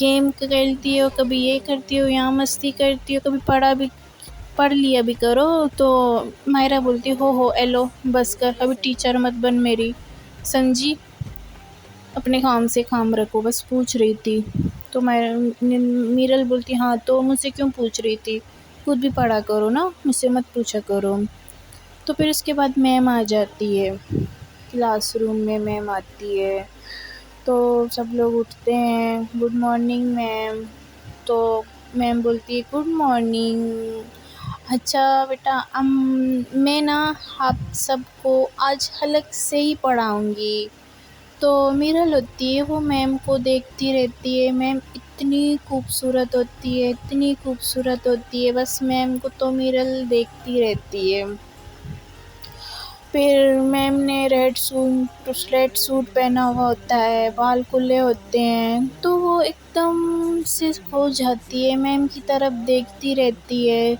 Game کھیلتی ہو، کبھی یہ کرتی ہو، یہاں مستی کرتی ہو، کبھی پڑھ لیا بھی کرو۔ تو مائرہ بولتی ہو ایلو بس کر، ابھی ٹیچر مت بن میری، سمجھی؟ اپنے کام سے کام رکھو، بس پوچھ رہی تھی۔ تو میرل بولتی ہاں تو مجھ سے کیوں پوچھ رہی تھی، خود بھی پڑھا کرو نا، مجھ سے مت پوچھا کرو۔ تو پھر اس کے بعد میم آ جاتی ہے، کلاس روم میں میم آتی ہے، تو سب لوگ اٹھتے ہیں، گڈ مارننگ میم۔ تو میم بولتی ہے گڈ مارننگ، اچھا بیٹا میں نا آپ سب کو آج حلق سے ہی پڑھاؤں گی۔ تو میرل ہوتی ہے وہ میم کو دیکھتی رہتی ہے، میم اتنی خوبصورت ہوتی ہے، اتنی خوبصورت ہوتی ہے، بس میم کو تو میرل دیکھتی رہتی ہے۔ پھر میم نے ریڈ سوٹ پہنا ہوا ہوتا ہے، بال کھلے ہوتے ہیں، تو وہ ایک دم سے کھو جاتی ہے، میم کی طرف دیکھتی رہتی ہے۔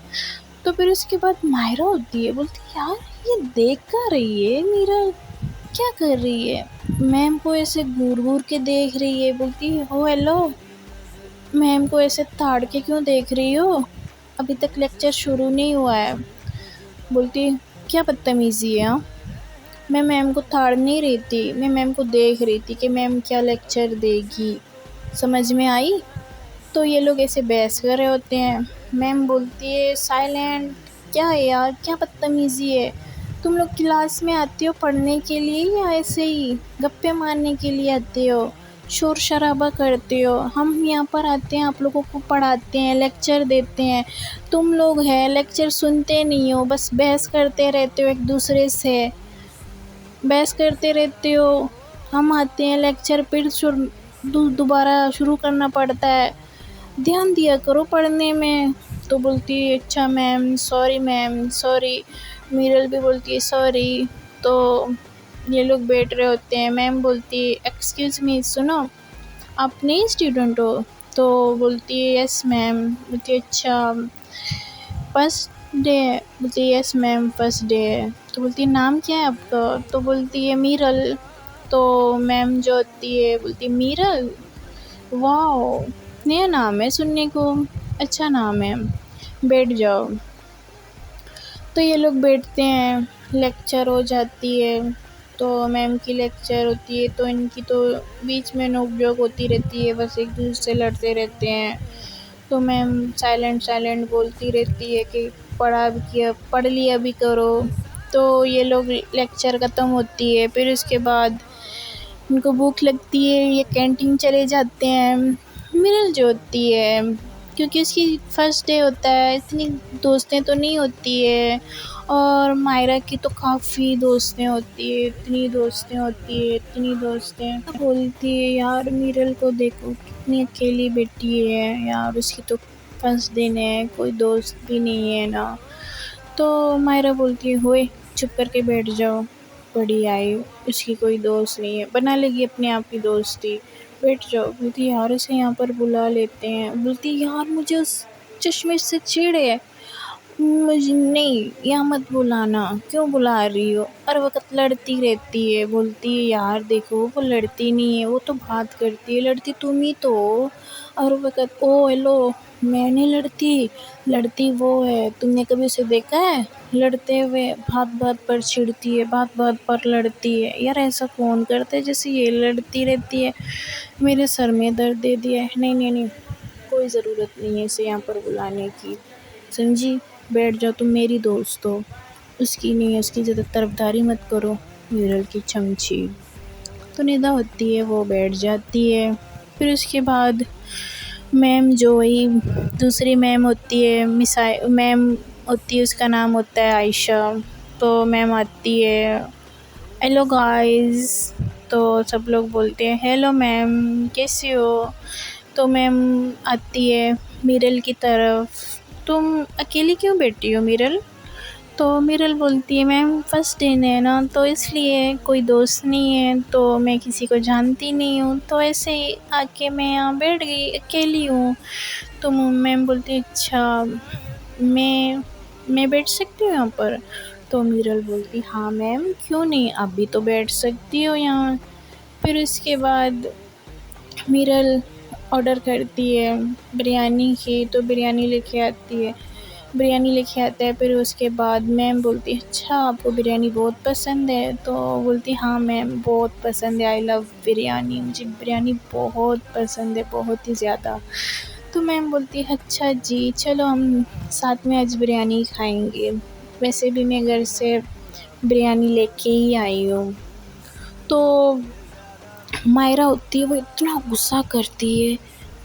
تو پھر اس کے بعد مائرہ ہوتی ہے، بولتی یار یہ دیکھ کر رہی ہے میرا، کیا کر رہی ہے؟ میم کو ایسے گور گور کے دیکھ رہی ہے، بولتی ہو ہیلو، میم کو ایسے تاڑ کے کیوں دیکھ رہی ہو، ابھی تک لیکچر شروع نہیں ہوا ہے۔ بولتی کیا بدتمیزی ہے، ہاں؟ میں میم کو تھاڑ نہیں رہی تھی، میں میم کو دیکھ رہی تھی کہ میم کیا لیکچر دے گی، سمجھ میں آئی؟ تو یہ لوگ ایسے بحث کر رہے ہوتے ہیں، میم بولتی ہے سائلنٹ، کیا ہے یار، کیا بدتمیزی ہے، تم لوگ کلاس میں آتے ہو پڑھنے کے لیے یا ایسے ہی گپے مارنے کے لیے آتے ہو، شور شرابہ کرتے ہو؟ ہم یہاں پر آتے ہیں، آپ لوگوں کو پڑھاتے ہیں، لیکچر دیتے ہیں، تم لوگ ہے لیکچر سنتے نہیں ہو، بس بحث کرتے رہتے ہو ایک دوسرے سے، بحث کرتے رہتے ہو، ہم آتے ہیں لیکچر پھر دوبارہ شروع کرنا پڑتا ہے، دھیان دیا کرو پڑھنے میں۔ تو بولتی ہے اچھا میم، سوری میم، سوری۔ میرل بھی بولتی ہے سوری۔ تو یہ لوگ بیٹھ رہے ہوتے ہیں، میم بولتی ہے ایکسکیوز می، سنو آپ نئی اسٹوڈنٹ ہو؟ تو بولتی ہے یس میم۔ بولتی ہے اچھا فرسٹ ڈے ہے؟ بولتی ہے یس میم فرسٹ ڈے ہے۔ تو بولتی ہے نام کیا ہے آپ کا؟ تو بولتی ہے میرل۔ تو میم جو ہوتی ہے بولتی ہے میرل، واو نیا نام ہے سننے کو، اچھا نام ہے، بیٹھ جاؤ۔ تو یہ لوگ بیٹھتے ہیں، لیکچر ہو جاتی ہے، تو میم کی لیکچر ہوتی ہے، تو ان کی تو بیچ میں نوک جھوک ہوتی رہتی ہے، بس ایک دوسرے سے لڑتے رہتے ہیں۔ تو میم سائلنٹ بولتی رہتی ہے کہ پڑھ لیا بھی کرو۔ تو یہ لوگ لیکچر ختم ہوتی ہے، پھر اس کے بعد ان کو بھوک لگتی ہے، یہ کینٹین چلے جاتے ہیں۔ میرل جو ہوتی ہے، کیونکہ اس کی فرسٹ ڈے ہوتا ہے، اتنی دوستیں تو نہیں ہوتی ہے، اور مائرہ کی تو کافی دوستیں ہوتی ہے، اتنی دوستیں بولتی ہے یار میرل کو دیکھو کتنی اکیلی بیٹھی ہے یار، اس کی تو فرسٹ دن ہے، کوئی دوست بھی نہیں ہے نا۔ تو مائرہ بولتی ہے ہوئے چپ کر کے بیٹھ جاؤ، بڑی آئی، اس کی کوئی دوست نہیں ہے، بنا لے گی اپنے آپ کی دوستی، بیٹھ جاؤ۔ بولتی یار اسے یہاں پر بلا لیتے ہیں۔ بولتی یار مجھے اس چشمے سے چڑ ہے، مجھے نہیں یہاں مت بلانا، کیوں بلا رہی ہو، ہر وقت لڑتی رہتی ہے۔ بولتی ہے یار دیکھو وہ لڑتی نہیں ہے، وہ تو بات کرتی ہے، لڑتی تم ہی تو ہو ہر وقت۔ او ہیلو، میں نہیں لڑتی وہ ہے، تم نے کبھی اسے دیکھا ہے لڑتے ہوئے؟ بات پر چڑتی ہے، بات پر لڑتی ہے، یار ایسا کون کرتا ہے جیسے یہ لڑتی رہتی ہے، میرے سر میں درد دے دیا ہے، نہیں کوئی ضرورت نہیں ہے اسے یہاں پر بلانے کی، سمجھی؟ بیٹھ جاؤ، تم میری دوست ہو، اس کی نہیں ہے، اس کی زیادہ طرفداری مت کرو، میرل کی چمچی۔ تو ندا ہوتی ہے، وہ بیٹھ جاتی ہے۔ پھر اس کے بعد میم جو وہی دوسری میم ہوتی ہے، میم ہوتی ہے، اس کا نام ہوتا ہے عائشہ۔ تو میم آتی ہے، ہیلو گائز، تو سب لوگ بولتے ہیں ہیلو میم کیسی ہو؟ تو میم آتی ہے میرل کی طرف، تم اکیلی کیوں بیٹھی ہو میرل؟ تو میرل بولتی ہے میم فرسٹ دن ہے نا، تو اس لیے کوئی دوست نہیں ہے، تو میں کسی کو جانتی نہیں ہوں، تو ایسے ہی آ کے میں یہاں بیٹھ گئی، اکیلی ہوں۔ تو میم بولتی ہے اچھا میں بیٹھ سکتی ہوں یہاں پر؟ تو میرل بولتی ہاں میم کیوں نہیں، آپ بھی تو بیٹھ سکتی ہو یہاں۔ پھر اس کے بعد میرل آڈر کرتی ہے بریانی کی، تو بریانی لے کے آتی ہے، بریانی لے کے آتا ہے۔ پھر اس کے بعد میم بولتی ہے اچھا آپ کو بریانی بہت پسند ہے؟ تو بولتی ہاں میم بہت پسند ہے، آئی لو بریانی، مجھے بریانی بہت پسند ہے، بہت ہی زیادہ۔ تو میم بولتی ہے اچھا جی چلو ہم ساتھ میں آج بریانی کھائیں گے، ویسے بھی میں گھر سے بریانی لے کے ہی آئی ہوں۔ تو مائرہ ہوتی ہے وہ اتنا غصہ کرتی ہے،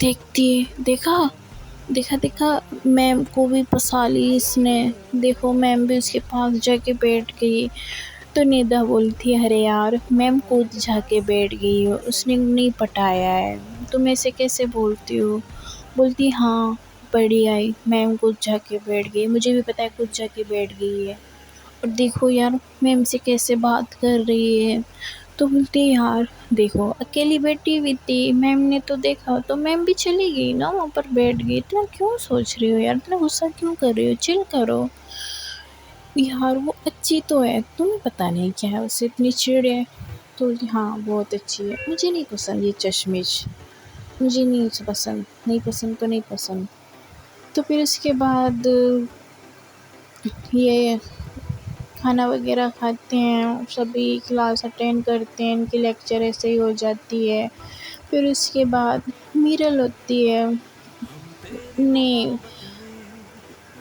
دیکھتی ہے دیکھا دیکھا دیکھا میم کو بھی پھنسا لی اس نے، دیکھو میم بھی اس کے پاس جا کے بیٹھ گئی۔ تو ندا بولتی ہے ارے یار میم خود جا کے بیٹھ گئی ہو، اس نے نہیں پٹایا ہے، تم ایسے کیسے بولتی ہو؟ بولتی ہاں بڑی آئی میم خود جا کے بیٹھ گئی، مجھے بھی پتا ہے خود جا کے بیٹھ گئی ہے، اور دیکھو یار میم سے کیسے بات کر رہی ہے۔ تو بولتی یار دیکھو اکیلی بیٹھی ہوئی تھی، میم نے تو دیکھا تو میم بھی چلی گئی نا وہاں پر بیٹھ گئی، اتنا کیوں سوچ رہی ہو یار، اتنا غصہ کیوں کر رہی ہو، چل کرو یار، وہ اچھی تو ہے تمہیں پتہ نہیں کیا ہے اسے اتنی چڑ ہے۔ تو بولتی ہاں بہت اچھی ہے، مجھے نہیں پسند یہ چشمش، مجھے نہیں پسند، نہیں پسند تو نہیں پسند۔ تو پھر اس کے بعد یہ کھانا وغیرہ کھاتے ہیں، سبھی کلاس اٹینڈ کرتے ہیں، ان کی لیکچر ایسے ہی ہو جاتی ہے۔ پھر اس کے بعد میرل ہوتی ہے، نہیں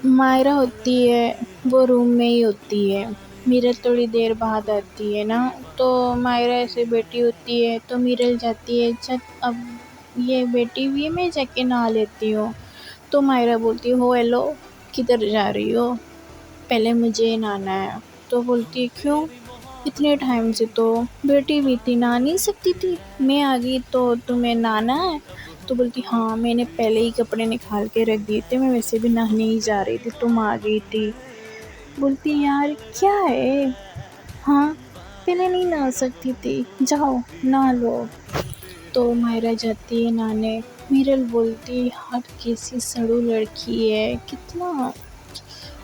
مائرہ ہوتی ہے، وہ روم میں ہی ہوتی ہے، میرل تھوڑی دیر بعد آتی ہے نا۔ تو مائرہ ایسے بیٹھی ہوتی ہے تو میرل جاتی ہے اچھا اب یہ بیٹی ہوئی ہے میں جا کے نہا لیتی ہوں۔ تو مائرہ بولتی ہو ہیلو کدھر جا رہی ہو، پہلے مجھے نہانا ہے۔ تو بولتی ہے کیوں، اتنے ٹائم سے تو بیٹی ہوئی تھی، نہا نہیں سکتی تھی، میں آ گئی تو تمہیں نہانا ہے؟ تو بولتی ہاں میں نے پہلے ہی کپڑے نکال کے رکھ دیے تھے، میں ویسے بھی نہانے ہی جا رہی تھی تم آ گئی تھی۔ بولتی یار کیا ہے، ہاں پہلے نہیں نہا سکتی تھی، جاؤ نہا لو۔ تو مائرہ جاتی ہے نہانے، میرل بولتی یار کیسی سڑو لڑکی ہے، کتنا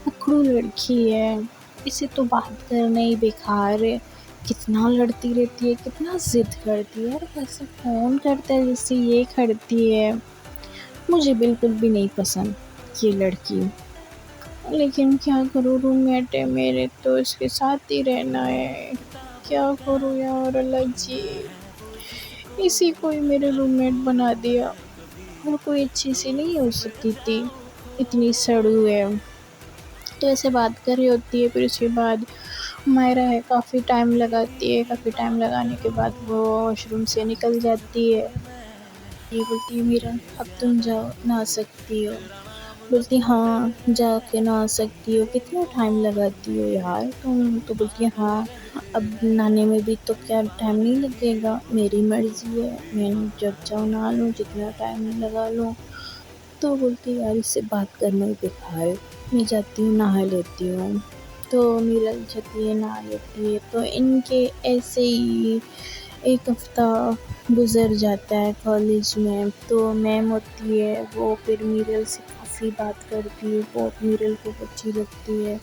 اکڑو لڑکی ہے، اسے تو بات کرنا ہی بیکار ہے، کتنا لڑتی رہتی ہے، کتنا ضد کرتی ہے، اور کیسے فون کرتا ہے جس سے یہ کرتی ہے، مجھے بالکل بھی نہیں پسند یہ لڑکی، لیکن کیا کروں روم میٹ ہے میرے تو اس کے ساتھ ہی رہنا ہے، کیا کروں یار اللہ جی، اسی کو ہی میرے روم میٹ بنا دیا، اور کوئی اچھی سی نہیں ہو سکتی تھی، اتنی سڑو ہے۔ تو ایسے بات کر رہی ہوتی ہے، پھر اس کے بعد مائرہ ہے کافی ٹائم لگاتی ہے، کافی ٹائم لگانے کے بعد وہ واش روم سے نکل جاتی ہے۔ یہ بولتی ہے میرا اب تم جاؤ نہا سکتی ہو، بولتی ہاں جا کے نہا سکتی ہو، کتنا ٹائم لگاتی ہو یار تم؟ تو بولتی ہے ہاں اب نہانے میں بھی تو کیا ٹائم نہیں لگے گا، میری مرضی ہے، میں جب چاہوں نہا لوں، جتنا ٹائم لگا لوں۔ تو بولتی یار اس سے بات کرنا ہی بیکار ہے، میں جاتی ہوں نہا لیتی ہوں۔ تو میرل جاتی ہے نہا لیتی ہے، تو ان کے ایسے ہی ایک ہفتہ گزر جاتا ہے کالج میں۔ تو میم ہوتی ہے وہ پھر میرل سے کافی بات کرتی ہے، بہت میرل کو اچھی لگتی ہے،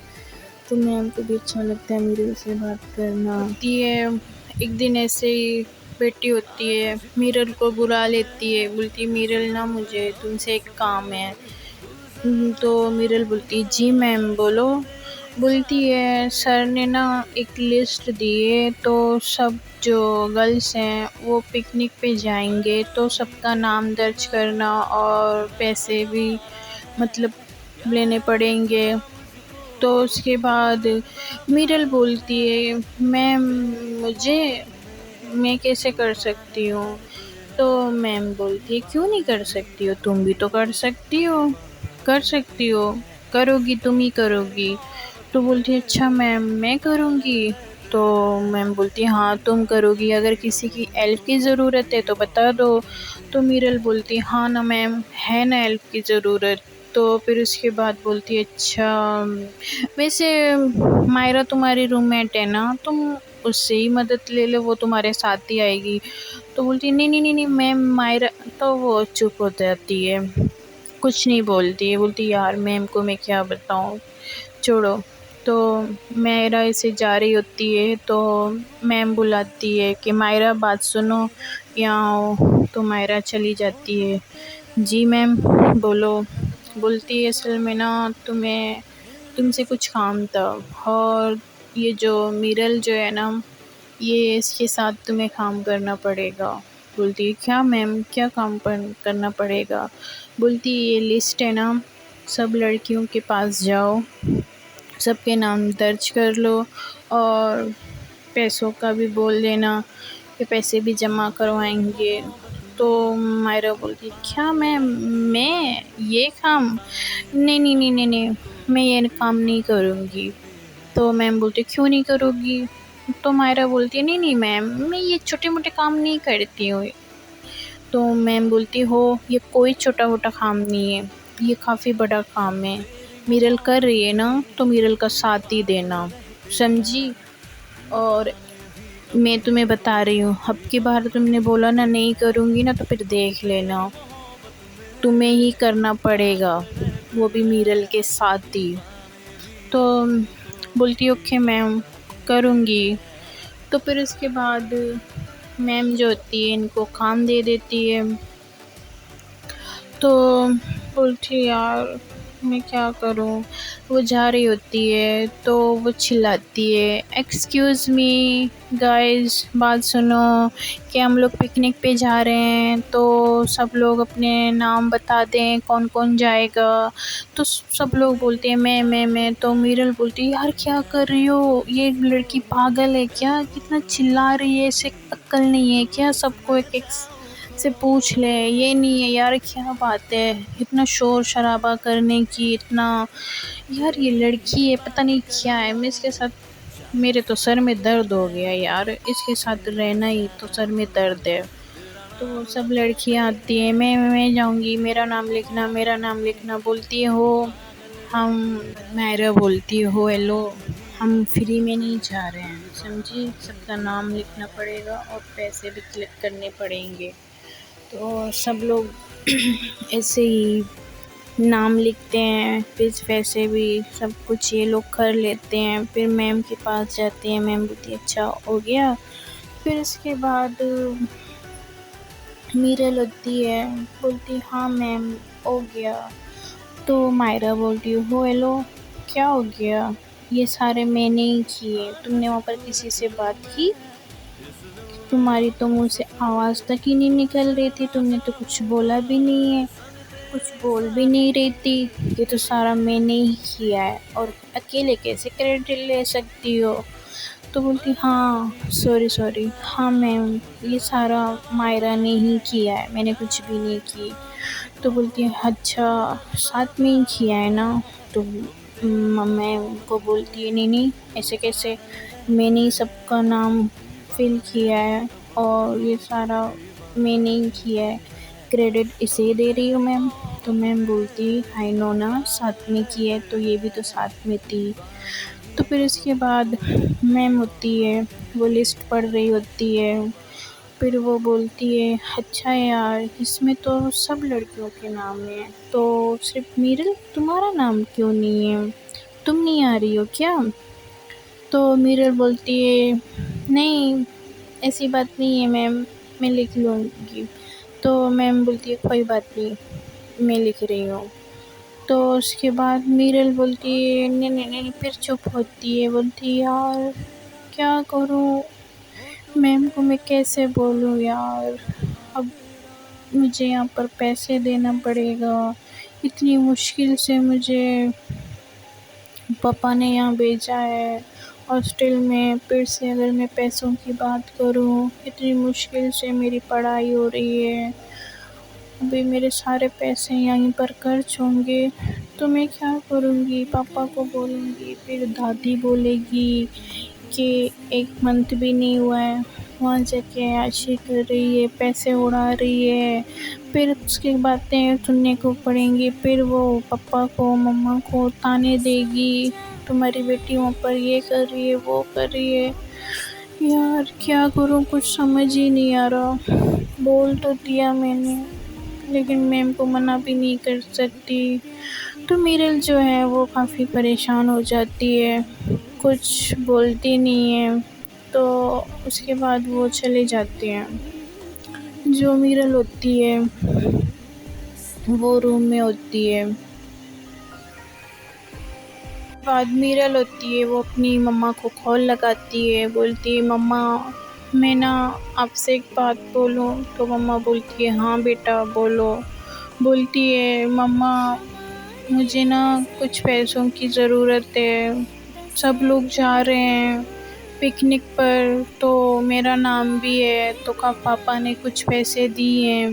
تو میم کو بھی اچھا لگتا ہے میرل سے بات کرنا ہوتی ہے۔ ایک دن ایسے ہی بیٹھی ہوتی ہے، میرل کو بلا لیتی ہے، بولتی میرل نا مجھے تم سے ایک کام ہے۔ تو میرل بولتی جی میم بولو۔ بولتی ہے سر نے نا ایک لسٹ دی ہے، تو سب جو گرلس ہیں وہ پکنک پہ جائیں گے، تو سب کا نام درج کرنا اور پیسے بھی مطلب لینے پڑیں گے۔ تو اس کے بعد میرل بولتی ہے میم میں کیسے کر سکتی ہوں؟ تو میم بولتی ہے کیوں نہیں کر سکتی ہو، تم بھی تو کر سکتی ہو، کر سکتی ہو، کرو گی تم ہی کرو گی۔ تو بولتی ہے اچھا میم میں کروں گی؟ تو میم بولتی ہے ہاں تم کرو گی، اگر کسی کی ہیلپ کی ضرورت ہے تو بتا دو۔ تو میرل بولتی ہاں نا میم ہے نا ہیلپ کی ضرورت۔ تو پھر اس کے بعد بولتی ہے اچھا ویسے مائرہ تمہاری روم میٹ ہے نا، تم اس سے ہی مدد لے لو، وہ تمہارے ساتھ ہی آئے گی۔ تو بولتی ہے نہیں نہیں نہیں نہیں میم مائرہ، تو وہ چپ ہو جاتی ہے، کچھ نہیں بولتی ہے، بولتی یار میم کو میں کیا بتاؤں، چھوڑو۔ تو مائرہ ایسے جا رہی ہوتی ہے تو میم بلاتی ہے کہ مائرہ بات سنو، یہاں آؤ، تو مائرہ چلی جاتی ہے۔ جی میم بولو۔ بولتی ہے اصل میں نا تم سے کچھ کام تھا، اور یہ جو میرل جو ہے نا، یہ اس کے ساتھ تمہیں کام کرنا پڑے گا۔ بولتی ہے کیا میم، کیا کام کرنا پڑے گا؟ بولتی یہ لسٹ ہے نا، سب لڑکیوں کے پاس جاؤ، سب کے نام درج کر لو، اور پیسوں کا بھی بول دینا کہ پیسے بھی جمع کروائیں گے۔ تو مائرہ بولتی کیا میں یہ کام، نہیں نہیں نہیں نہیں نہیں، میں یہ کام نہیں کروں گی۔ تو میم بولتی کیوں نہیں کرو گی؟ تو مائرہ بولتی ہے نہیں نہیں میم، میں یہ چھوٹے موٹے کام نہیں کرتی ہوں۔ تو میم بولتی ہو یہ کوئی چھوٹا موٹا کام نہیں ہے، یہ کافی بڑا کام ہے، میرل کر رہی ہے نا تو میرل کا ساتھ ہی دینا، سمجھی؟ اور میں تمہیں بتا رہی ہوں، اب کی بار تم نے بولا نا نہیں کروں گی نا، تو پھر دیکھ لینا تمہیں ہی کرنا پڑے گا، وہ بھی میرل کے ساتھ ہی۔ تو بولتی اوکے میم کروں گی۔ تو پھر اس کے بعد میم جو ہوتی ہے ان کو کام دے دیتی ہے۔ تو بولتی یار میں کیا کروں؟ وہ جا رہی ہوتی ہے تو وہ چلاتی ہے ایکسکیوز می گائز، بات سنو کہ ہم لوگ پکنک پہ جا رہے ہیں، تو سب لوگ اپنے نام بتا دیں کون کون جائے گا۔ تو سب لوگ بولتے ہیں میں۔ تو میرل بولتی یار کیا کر رہی ہو، یہ لڑکی پاگل ہے کیا، کتنا چلا رہی ہے، اسے عقل نہیں ہے کیا، سب کو ایک ایک سے پوچھ لے، یہ نہیں ہے یار، کیا بات ہے اتنا شور شرابہ کرنے کی، اتنا یار یہ لڑکی ہے پتہ نہیں کیا ہے، میں اس کے ساتھ، میرے تو سر میں درد ہو گیا یار، اس کے ساتھ رہنا ہی تو سر میں درد ہے۔ تو سب لڑکیاں آتی ہیں، میں جاؤں گی، میرا نام لکھنا، میرا نام لکھنا۔ بولتی ہو ہم، مائرہ بولتی ہو ہیلو، ہم فری میں نہیں جا رہے ہیں، سمجھی؟ سب کا نام لکھنا پڑے گا اور پیسے بھی کلک کرنے پڑیں گے۔ تو سب لوگ ایسے ہی نام لکھتے ہیں، پھر پیسے بھی سب کچھ یہ لوگ کر لیتے ہیں۔ پھر میم کے پاس جاتے ہیں، میم بولتی اچھا ہو گیا۔ پھر اس کے بعد میرل ہوتی ہے، بولتی ہاں میم ہو گیا۔ تو مائرہ بولتی ہو ہیلو کیا ہو گیا، یہ سارے میں نے ہی کیے، تم نے وہاں پر کسی سے بات کی؟ تمہاری تو منہ سے آواز تک ہی نہیں نکل رہی تھی، تم نے تو کچھ بولا بھی نہیں ہے، کچھ بول بھی نہیں رہی تھی، یہ تو سارا میں نے ہی کیا ہے، اور اکیلے کیسے کریڈٹ لے سکتی ہو؟ تو بولتی ہاں سوری، ہاں میم یہ سارا مائرہ نے ہی کیا ہے، میں نے کچھ بھی نہیں کی۔ تو بولتی ہے اچھا ساتھ میں ہی کیا ہے نا؟ تو میں کو بولتی ہے نہیں ایسے کیسے، میں نے ہی سب کا نام فل کیا ہے، اور یہ سارا میں نے ہی کیا ہے، کریڈٹ اسے دے رہی ہوں میم۔ تو میم بولتی آئی نو نا ساتھ میں کی ہے، تو یہ بھی تو ساتھ میں تھی۔ تو پھر اس کے بعد میم ہوتی ہے، وہ لسٹ پڑھ رہی ہوتی ہے، پھر وہ بولتی ہے اچھا یار اس میں تو سب لڑکیوں کے نام ہیں، تو صرف میرل تمہارا نام کیوں نہیں ہے، تم نہیں آ رہی ہو کیا؟ تو میرل بولتی ہے نہیں ایسی بات نہیں ہے میم، میں لکھ لوں گی۔ تو میم بولتی ہے کوئی بات نہیں میں لکھ رہی ہوں۔ تو اس کے بعد میرل بولتی ہے نہیں، پھر چپ ہوتی ہے، بولتی یار کیا کروں، میم کو میں کیسے بولوں یار، اب مجھے یہاں پر پیسے دینا پڑے گا، اتنی مشکل سے مجھے پاپا نے یہاں بھیجا ہے ہاسٹل میں، پھر سے اگر میں پیسوں کی بات کروں، اتنی مشکل سے میری پڑھائی ہو رہی ہے، ابھی میرے سارے پیسے یہیں پر خرچ ہوں گے، تو میں کیا کروں گی؟ پاپا کو بولوں گی، پھر دادی بولے گی کہ 1 منتھ بھی نہیں ہوا ہے وہاں جا کے عیاشی کر رہی ہے، پیسے اڑا رہی ہے، پھر اس کی باتیں سننے کو پڑیں گی، پھر وہ پاپا کو مما کو تانے دے گی تمہاری بیٹی وہاں پر یہ کر رہی ہے وہ کر رہی ہے۔ یار کیا کروں، کچھ سمجھ ہی نہیں آ رہا، بول تو دیا میں نے لیکن میم کو منع بھی نہیں کر سکتی۔ تو میرل جو ہے وہ کافی پریشان ہو جاتی ہے، کچھ بولتی نہیں ہے، تو اس کے بعد وہ چلے جاتے ہیں۔ جو میرل ہوتی ہے وہ روم میں ہوتی ہے. بعد میرل ہوتی ہے وہ اپنی مما کو کال لگاتی ہے، بولتی ہے مما میں نا آپ سے ایک بات بولوں. تو مما بولتی ہے ہاں بیٹا بولو. بولتی ہے مما مجھے نا کچھ پیسوں کی ضرورت ہے، سب لوگ جا رہے ہیں پکنک پر تو میرا نام بھی ہے، تو پاپا نے کچھ پیسے دیے ہیں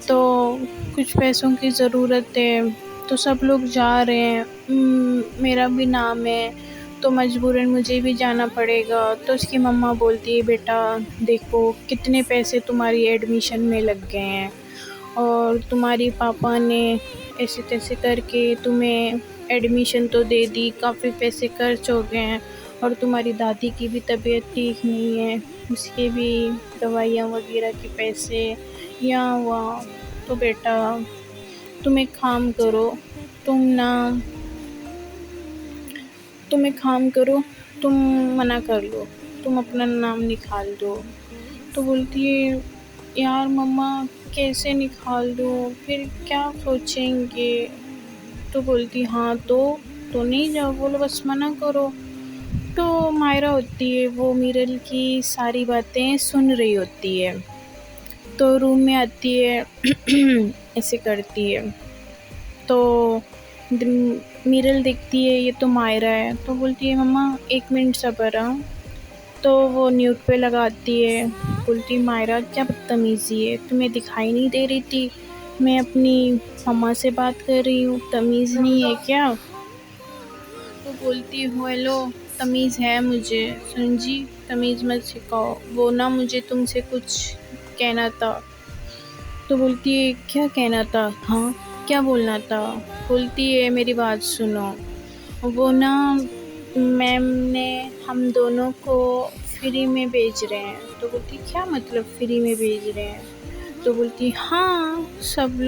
تو کچھ پیسوں کی ضرورت ہے، تو سب لوگ جا رہے ہیں، میرا بھی نام ہے تو مجبوراً مجھے بھی جانا پڑے گا. تو اس کی مما بولتی ہے بیٹا دیکھو کتنے پیسے تمہاری ایڈمیشن میں لگ گئے ہیں اور تمہاری پاپا نے ایسے تیسے کر کے تمہیں ایڈمیشن تو دے دی، کافی پیسے خرچ ہو گئے ہیں، اور تمہاری دادی کی بھی طبیعت ٹھیک نہیں ہے، اس کے بھی دوائیاں وغیرہ کے پیسے یہاں وہاں. تو بیٹا تم ایک کام کرو، تم ایک کام کرو، تم منع کر لو، تم اپنا نام نکال دو. تو بولتی ہے یار مما کیسے نکال دوں، پھر کیا سوچیں گے. تو بولتی ہاں تو نہیں جاؤ، بولو بس منع کرو. تو مائرہ ہوتی ہے وہ میرل کی ساری باتیں سن رہی ہوتی ہے، تو روم میں آتی ہے ایسے کرتی ہے. تو میرل دیکھتی ہے یہ تو مائرہ ہے، تو بولتی ہے مما 1 منٹ صبر. تو وہ نیوٹ پہ لگاتی ہے، بولتی مائرہ کیا بدتمیزی ہے، تمہیں دکھائی نہیں دے رہی تھی میں اپنی مما سے بات کر رہی ہوں، تمیز نہیں ہے کیا. تو بولتی ہیلو تمیز ہے مجھے، سمجھی تمیز مت سکھاؤ، وہ نا مجھے تم سے کچھ کہنا تھا. تو بولتی ہے کیا کہنا تھا، ہاں کیا بولنا تھا. بولتی ہے میری بات سنو، وہ نا میم نے ہم دونوں کو فری میں بھیج رہے ہیں. تو بولتی کیا مطلب فری میں بھیج رہے ہیں. تو بولتی ہاں سب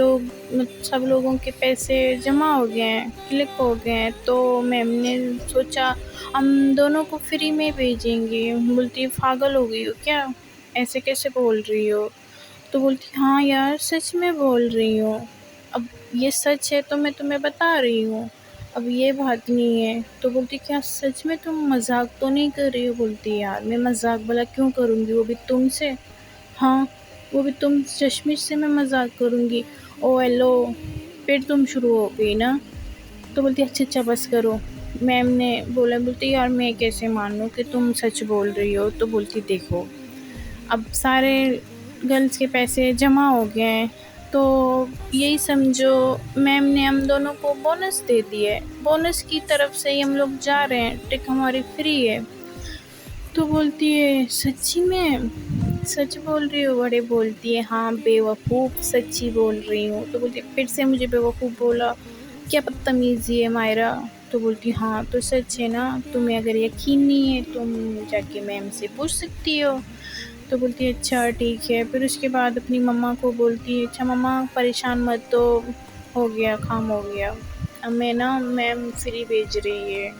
لوگوں کے پیسے جمع ہو گئے ہیں، کلک ہو گئے ہیں، تو میم نے سوچا ہم دونوں کو فری میں بھیجیں گے. بولتی پاگل ہو گئی ہو کیا، ایسے کیسے بول رہی ہو. تو بولتی ہاں یار سچ میں بول رہی ہوں، اب یہ سچ ہے تو میں تمہیں بتا رہی ہوں، اب یہ بات نہیں ہے. تو بولتی کیا سچ میں تم مذاق تو نہیں کر رہی ہو. بولتی یار میں مذاق بھلا کیوں کروں گی، وہ بھی تم سے، ہاں وہ بھی تم چشمش سے میں مذاق کروں گی. او ہیلو پھر تم شروع ہو گئی نا. تو بولتی اچھا بس کرو. میم نے بولتی یار میں کیسے مانوں کہ تم سچ بول رہی ہو. تو بولتی دیکھو اب سارے گرلز کے پیسے جمع ہو گئے ہیں، تو یہی سمجھو میم نے ہم دونوں کو بونس دے دی ہے، بونس کی طرف سے ہی ہم لوگ جا رہے ہیں، ٹک ہماری فری ہے. تو بولتی ہے سچی میں سچ بول رہی ہو. بڑے بولتی ہے ہاں بے وقوف سچی بول رہی ہوں. تو بولتی پھر سے مجھے بے وقوف بولا، کیا بدتمیزی ہے مائرہ. تو بولتی ہاں تو سچ ہے نا، تمہیں اگر یقین نہیں ہے تم جا کے میم سے پوچھ سکتی ہو. تو بولتی ہے اچھا ٹھیک ہے. پھر اس کے بعد اپنی مما کو بولتی ہے اچھا مما پریشان مت تو ہو گیا کام ہو گیا، اب میں نا میم فری بھیج رہی ہے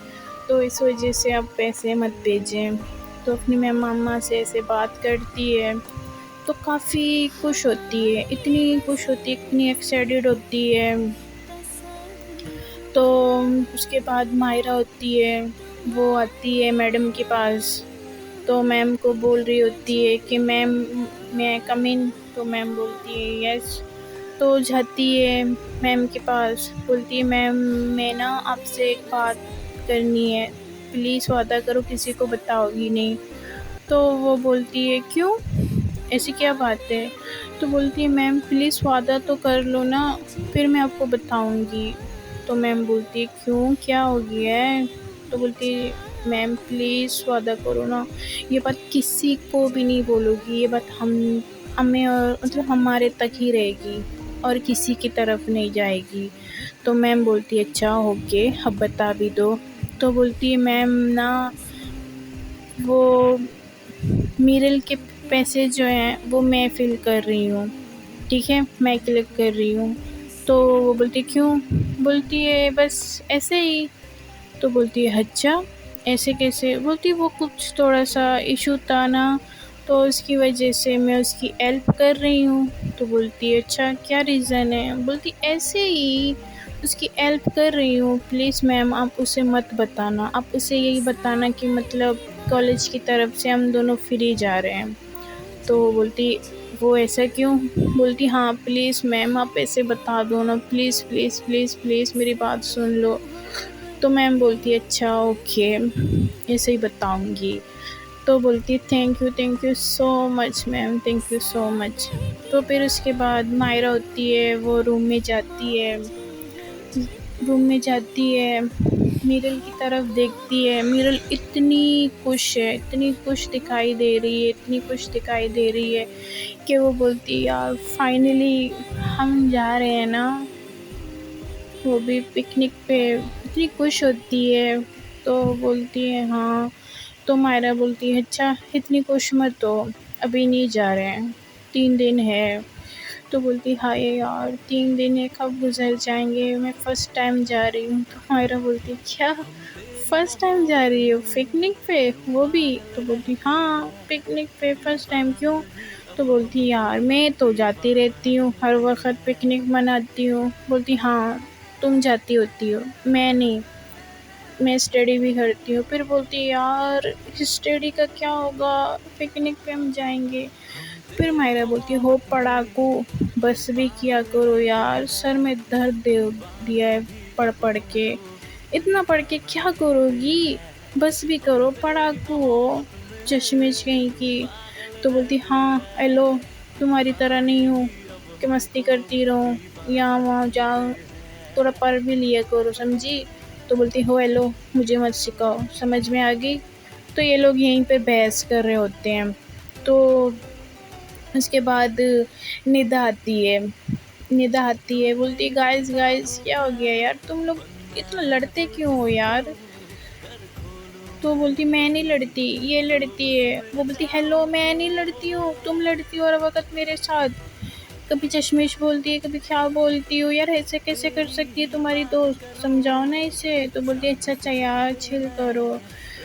تو اس وجہ سے اب پیسے مت بھیجیں. تو اپنی مما سے ایسے بات کرتی ہے تو کافی خوش ہوتی ہے، اتنی خوش ہوتی ہے، اتنی ایکسائٹیڈ ہوتی ہے. تو اس کے بعد مائرہ ہوتی ہے وہ آتی ہے میڈم کے پاس، تو میم کو بول رہی ہوتی ہے کہ میم میں کم ان. تو میم بولتی ہے یس. تو جاتی ہے میم کے پاس، بولتی ہے میم میں نا آپ سے ایک بات کرنی ہے، پلیز وعدہ کرو کسی کو بتاؤ گی نہیں. تو وہ بولتی ہے کیوں ایسی کیا بات ہے. تو بولتی ہے میم پلیز وعدہ تو کر لو نا، پھر میں آپ کو بتاؤں گی. تو میم بولتی ہے کیوں کیا ہو گیا ہے. تو بولتی ہے میم پلیز وعدہ کرو نا، یہ بات کسی کو بھی نہیں بولو گی، یہ بات ہمیں اور مطلب ہمارے تک ہی رہے گی اور کسی کی طرف نہیں جائے گی. تو میم بولتی ہے اچھا اوکے اب بتا بھی دو. تو بولتی ہے میم نا وہ میرل کے پیسے جو ہیں وہ میں فل کر رہی ہوں، ٹھیک ہے میں کلیکٹ کر رہی ہوں. تو وہ بولتی کیوں. بولتی ہے بس ایسے ہی. تو بولتی ہے اچھا ایسے کیسے. بولتی وہ کچھ تھوڑا سا ایشو تھا نا، تو اس کی وجہ سے میں اس کی ہیلپ کر رہی ہوں۔ تو بولتی ہے اچھا کیا ریزن ہے؟ بولتی ایسے ہی اس کی ہیلپ کر رہی ہوں، پلیز میم آپ اسے مت بتانا، آپ اسے یہی بتانا کہ مطلب کالج کی طرف سے ہم دونوں فری جا رہے ہیں۔ تو بولتی وہ ایسا کیوں؟ بولتی ہاں پلیز میم آپ ایسے بتا دو نا، پلیز پلیز پلیز پلیز میری بات سن لو۔ تو میم بولتی اچھا اوکے ایسے ہی بتاؤں گی۔ تو بولتی thank you so much ma'am, thank you so much. تو پھر اس کے بعد مائرہ ہوتی ہے، وہ روم میں جاتی ہے، میرل کی طرف دیکھتی ہے، میرل اتنی خوش دکھائی دے رہی ہے کہ وہ بولتی یار فائنلی ہم جا رہے ہیں نا، وہ بھی پکنک پہ، اتنی خوش ہوتی ہے۔ تو بولتی ہے ہاں۔ تو مائرہ بولتی ہے اچھا اتنی خوش مت ہو، ابھی نہیں جا رہے ہیں، 3 دن ہے۔ تو بولتی ہائے یار 3 دن ہے کب گزر جائیں گے، میں فرسٹ ٹائم جا رہی ہوں۔ تو مائرہ بولتی کیا فرسٹ ٹائم جا رہی ہو پکنک پہ، وہ بھی؟ تو بولتی ہاں پکنک پہ فرسٹ ٹائم، کیوں؟ تو بولتی یار میں تو جاتی رہتی ہوں، ہر وقت پکنک مناتی ہوں۔ بولتی ہاں تم جاتی ہوتی ہو، میں نہیں، میں اسٹڈی بھی کرتی ہوں۔ پھر بولتی یار اسٹڈی کا کیا ہوگا، پکنک پہ ہم جائیں گے۔ پھر مائرہ بولتی ہو پڑھاکو، بس بھی کیا کرو یار، سر میں درد دے دیا ہے پڑھ پڑھ کے، اتنا پڑھ کے کیا کرو گی، بس بھی کرو، پڑھاکو ہو چشمش کہیں کی۔ تو بولتی ہاں ایلو تمہاری طرح نہیں ہوں کہ مستی کرتی رہوں، یہاں وہاں جاؤں، تھوڑا پڑھ بھی لیا کرو سمجھی۔ تو بولتی ہو ایلو مجھے مت سکھاؤ، سمجھ میں آ گئی؟ تو یہ لوگ یہیں پہ بحث کر رہے ہوتے ہیں۔ تو اس کے بعد ندا آتی ہے، بولتی گائز کیا ہو گیا یار، تم لوگ اتنا لڑتے کیوں ہو یار؟ تو بولتی میں نہیں لڑتی، یہ لڑتی ہے۔ وہ بولتی ہیلو میں نہیں لڑتی ہوں، تم لڑتی ہو ہر وقت میرے ساتھ، کبھی چشمش بولتی ہے کبھی کیا بولتی ہو یار، ایسے کیسے کر سکتی ہے تمہاری دوست، سمجھاؤ نا اسے۔ تو بولتی اچھا یار چل کرو،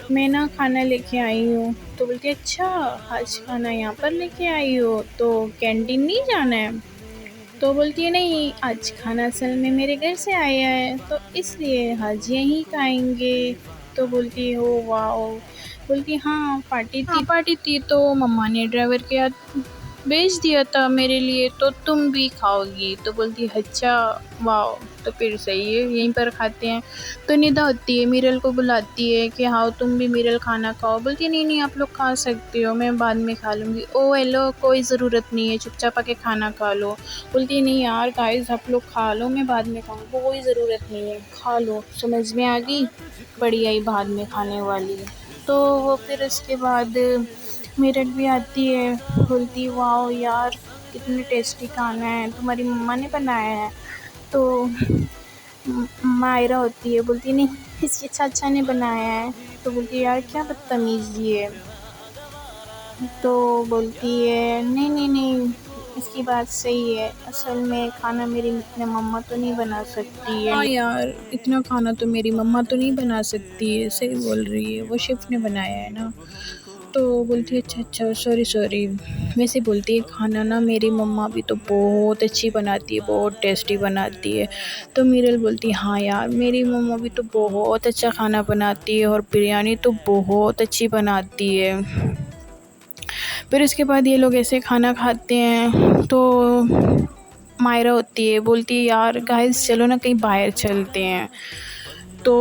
میں نا کھانا لے کے آئی ہوں۔ تو بولتی اچھا آج کھانا یہاں پر لے کے آئی ہو، تو کینٹین نہیں جانا ہے؟ تو بولتی ہے نہیں آج کھانا اصل میں میرے گھر سے آیا ہے تو اس لیے آج یہیں کھائیں گے۔ تو بولتی ہو واو، بولتی ہاں پارٹی تھی تو مما نے ڈرائیور کے ہاتھ بھیج دیا تھا میرے لیے، تو تم بھی کھاؤ گی؟ تو بولتی اچھا واو، تو پھر صحیح ہے یہیں پر کھاتے ہیں۔ تو ندا ہوتی ہے، میرل کو بلاتی ہے کہ ہاؤ تم بھی میرل کھانا کھاؤ۔ بولتی ہے نہیں آپ لوگ کھا سکتے ہو، میں بعد میں کھا لوں گی۔ او ہیلو کوئی ضرورت نہیں ہے، چپ چاپ آ کے کھانا کھا لو۔ بولتی نہیں یار گائز آپ لوگ کھا لو، میں بعد میں کھاؤں، کوئی ضرورت نہیں ہے کھا لو، سمجھ میں آ گئی؟ بڑھیا ہی بعد میں کھانے والی ہے۔ تو وہ پھر اس کے بعد میرل بھی آتی ہے، بولتی واو یار کتنی ٹیسٹی کھانا ہے، تمہاری مما نے بنایا ہے؟ تو مائرہ ہوتی ہے، بولتی نہیں اس کے چاچا نے بنایا ہے۔ تو بولتی یار کیا بدتمیزی ہے۔ تو بولتی ہے نہیں اس کی بات صحیح ہے، اصل میں کھانا میری مما تو نہیں بنا سکتی ہے۔ ہاں یار اتنا کھانا تو میری مما تو نہیں بنا سکتی ہے، صحیح بول رہی ہے، وہ شیف نے بنایا ہے نا۔ تو بولتی ہے اچھا سوری، ویسے بولتی ہے کھانا نا میری مما بھی تو بہت اچھی بناتی ہے، بہت ٹیسٹی بناتی ہے۔ تو میرل بولتی ہے ہاں یار میری مما بھی تو بہت اچھا کھانا بناتی ہے، اور بریانی تو بہت اچھی بناتی ہے۔ پھر اس کے بعد یہ لوگ ایسے کھانا کھاتے ہیں۔ تو مائرہ ہوتی ہے، بولتی ہے یار گائز چلو نا کہیں باہر چلتے ہیں، تو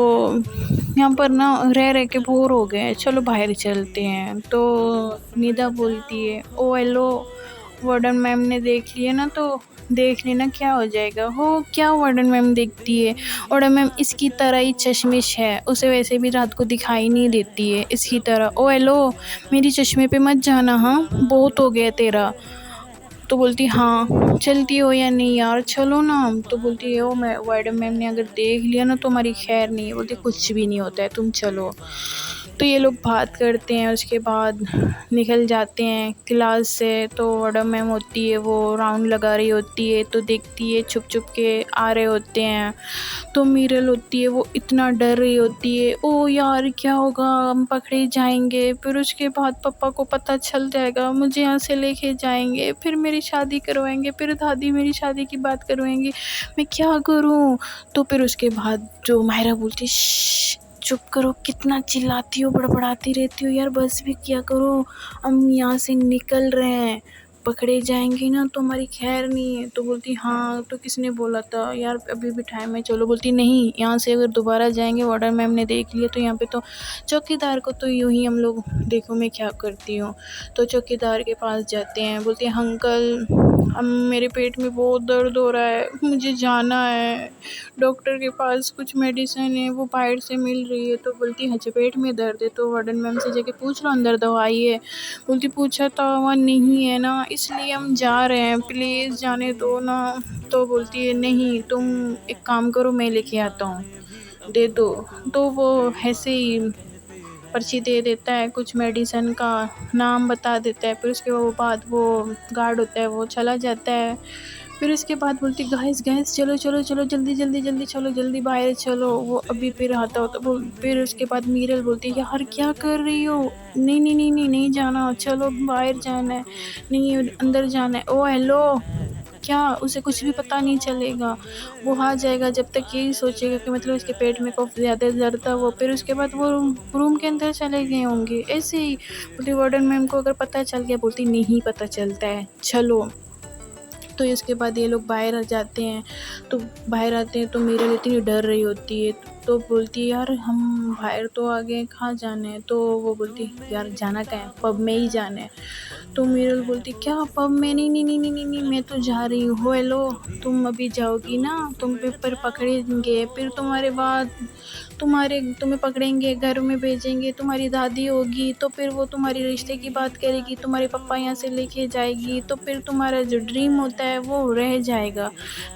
یہاں پر نا رہ کے بور ہو گئے ہیں، چلو باہر چلتے ہیں۔ تو ندا بولتی ہے او ہیلو وارڈن میم نے دیکھ لیا نا تو دیکھ لینا کیا ہو جائے گا۔ ہو کیا وارڈن میم دیکھتی ہے، وارڈن میم اس کی طرح ہی چشمش ہے، اسے ویسے بھی رات کو دکھائی نہیں دیتی ہے اس کی طرح۔ او ہیلو میری چشمے پہ مت جانا ہاں، بہت ہو گیا تیرا۔ تو بولتی ہاں چلتی ہو یا نہیں یار چلو نا۔ تو بولتی ہے وارڈن میم نے اگر دیکھ لیا نا تو ہماری خیر نہیں ہے، بولتی کچھ بھی نہیں ہوتا ہے تم چلو۔ تو یہ لوگ بات کرتے ہیں، اس کے بعد نکل جاتے ہیں کلاس سے۔ تو وارڈن میم ہوتی ہے، وہ راؤنڈ لگا رہی ہوتی ہے، تو دیکھتی ہے چھپ چھپ کے آ رہے ہوتے ہیں۔ تو میرل ہوتی ہے، وہ اتنا ڈر رہی ہوتی ہے، او یار کیا ہوگا، ہم پکڑے جائیں گے، پھر اس کے بعد پپا کو پتہ چل جائے گا، مجھے یہاں سے لے کے جائیں گے، پھر میری شادی کروائیں گے، پھر دادی میری شادی کی بات کروائیں گی، میں کیا کروں؟ تو پھر اس کے بعد جو ماہرہ بولتی، شش چپ کرو، کتنا چلاتی ہو، بڑبڑاتی رہتی ہو یار، بس بھی کیا کرو، ہم یہاں سے نکل رہے ہیں، پکڑے جائیں گے نا تو ہماری خیر نہیں ہے۔ تو بولتی ہاں تو کس نے بولا تھا یار، ابھی بھی ٹائم ہے، چلو۔ بولتی نہیں، یہاں سے اگر دوبارہ جائیں گے، وارڈن میم نے دیکھ لیا تو یہاں پہ تو چوکی دار کو تو یوں ہی ہم لوگ، دیکھو میں کیا کرتی ہوں۔ تو چوکی دار کے پاس جاتے ہیں، بولتی ہیں انکل میرے پیٹ میں بہت درد ہو رہا ہے، مجھے جانا ہے ڈاکٹر کے پاس، کچھ میڈیسن ہے وہ باہر سے مل رہی ہے۔ تو بولتی ہے اچھا پیٹ میں درد ہے تو وارڈن میم سے جا کے پوچھ لو اندر دوائی ہے۔ بولتی پوچھا تو وہاں نہیں ہے نا، اس لیے ہم جا رہے ہیں، پلیز جانے دو نا۔ تو بولتی ہے نہیں، تم ایک کام کرو، میں لے کے آتا ہوں، دے دو۔ تو وہ ایسے ہی پرچی دے دیتا ہے، کچھ میڈیسن کا نام بتا دیتا ہے، پھر اس کے بعد وہ گارڈ ہوتا ہے وہ چلا جاتا ہے۔ پھر اس کے بعد بولتی گائز گائز چلو چلو چلو، جلدی جلدی جلدی چلو، جلدی باہر چلو، وہ ابھی پھر آتا ہوتا۔ پھر اس کے بعد میرل بولتی یار کیا کر رہی ہو، نہیں نہیں نہیں نہیں نہیں جانا، چلو باہر جانا ہے، نہیں اندر جانا ہے۔ او ہیلو، کیا اسے کچھ بھی پتہ نہیں چلے گا، وہ آ جائے گا، جب تک یہی سوچے گا کہ مطلب اس کے پیٹ میں کوئی زیادہ درد تھا، وہ پھر اس کے بعد وہ روم کے اندر چلے گئے ہوں گے ایسے ہی۔ بولتی وارڈن میم کو اگر پتہ چل گیا، بولتی نہیں پتہ چلتا ہے، چلو۔ تو اس کے بعد یہ لوگ باہر آ جاتے ہیں، تو باہر آتے ہیں تو میرل اتنی ڈر رہی ہوتی ہے، تو بولتی یار ہم باہر تو آ گئے، کہاں جانا ہے؟ تو وہ بولتی یار جانا کہاں ہے، پب میں ہی جانا ہے۔ تو میرل بولتی کیا پب میں؟ نہیں نہیں نہیں نہیں نہیں نہیں، میں تو جا رہی ہوں۔ ہو ہیلو، تم ابھی جاؤ گی نا، تم پیپر پکڑیں گے، پھر تمہارے بعد تمہیں پکڑیں گے، گھر میں بھیجیں گے، تمہاری دادی ہوگی تو پھر وہ تمہاری رشتے کی بات کرے گی، تمہارے پپا یہاں سے لے کے جائے گی، تو پھر تمہارا جو ڈریم ہوتا ہے وہ رہ جائے گا۔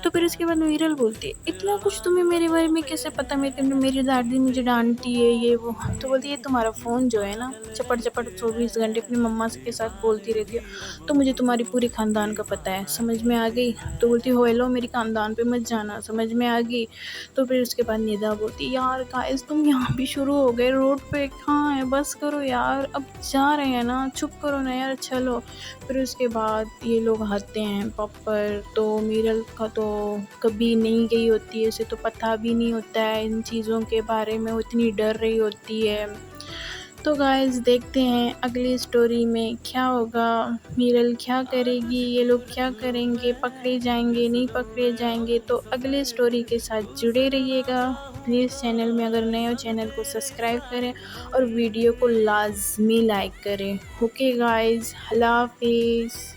تو پھر اس کے بعد میرل بولتی ہے اتنا کچھ تمہیں میرے بارے میں کیسے پتا، میری دادی مجھے ڈانٹتی ہے یہ وہ۔ تو بولتی ہے تمہارا فون جو ہے نا چپڑ چپڑ 24 گھنٹے اپنی مما کے ساتھ بولتی رہتی ہے، تو مجھے تمہاری پوری خاندان کا پتہ ہے، سمجھ میں آ گئی؟ تو بولتی ہو ہیلو، میری خاندان پہ مت جانا، سمجھ میں آ گئی؟ تو پھر اس کے بعد ندا بولتی یار گائز تم یہاں بھی شروع ہو گئے، روڈ پہ کہاں ہے، بس کرو یار، اب جا رہے ہیں نا، چپ کرو نا یار، چلو۔ پھر اس کے بعد یہ لوگ آتے ہیں پب پر، تو میرل کا تو کبھی نہیں گئی ہوتی ہے، اسے تو پتہ بھی نہیں ہوتا ہے ان چیزوں کے بارے میں، وہ اتنی ڈر رہی ہوتی ہے۔ تو گائز دیکھتے ہیں اگلی سٹوری میں کیا ہوگا، میرل کیا کرے گی، یہ لوگ کیا کریں گے، پکڑے جائیں گے نہیں پکڑے جائیں گے؟ تو اگلے سٹوری کے ساتھ جڑے رہیے گا پلیز۔ چینل میں اگر نئے ہو چینل کو سبسکرائب کریں اور ویڈیو کو لازمی لائک کریں۔ اوکے گائز، اللہ حافظ۔